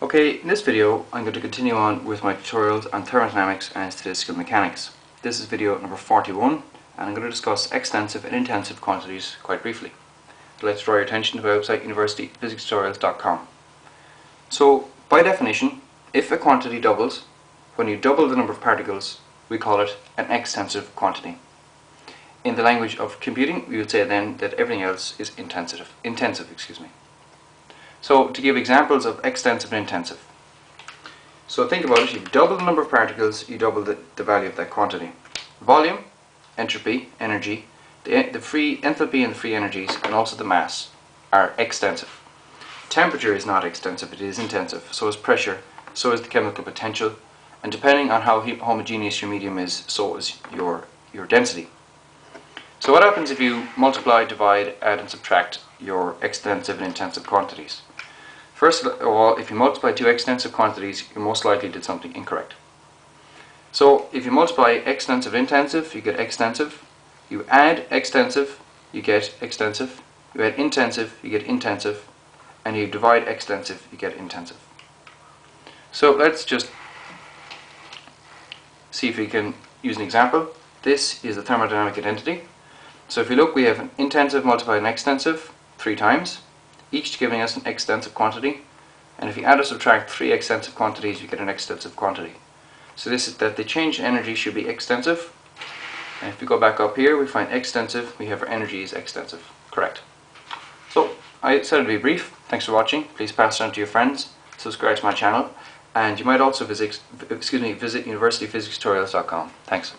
Okay, in this video I'm going to continue on with my tutorials on thermodynamics and statistical mechanics. This is video number 41 and I'm going to discuss extensive and intensive quantities quite briefly. So let's draw your attention to my website universityphysicstutorials.com. So by definition, if a quantity doubles, when you double the number of particles, we call it an extensive quantity. In the language of computing, we would say then that everything else is intensive. So to give examples of extensive and intensive. So think about it, you double the number of particles, you double the value of that quantity. Volume, entropy, energy, the free enthalpy and the free energies, and also the mass are extensive. Temperature is not extensive, it is intensive. So is pressure, so is the chemical potential, and depending on how homogeneous your medium is, so is your density. So what happens if you multiply, divide, add and subtract your extensive and intensive quantities? First of all, if you multiply two extensive quantities, you most likely did something incorrect. So if you multiply extensive and intensive, you get extensive. You add extensive, you get extensive. You add intensive, you get intensive. And you divide extensive, you get intensive. So let's just see if we can use an example. This is a thermodynamic identity. So if you look, we have an intensive multiplied an extensive 3 times, each giving us an extensive quantity. And if you add or subtract 3 extensive quantities, you get an extensive quantity. So this is that the change in energy should be extensive. And if we go back up here, we find extensive, we have our energy is extensive. Correct. So I said it'd be brief. Thanks for watching. Please pass it on to your friends, subscribe to my channel, and you might also visit universityphysicstutorials.com. Thanks.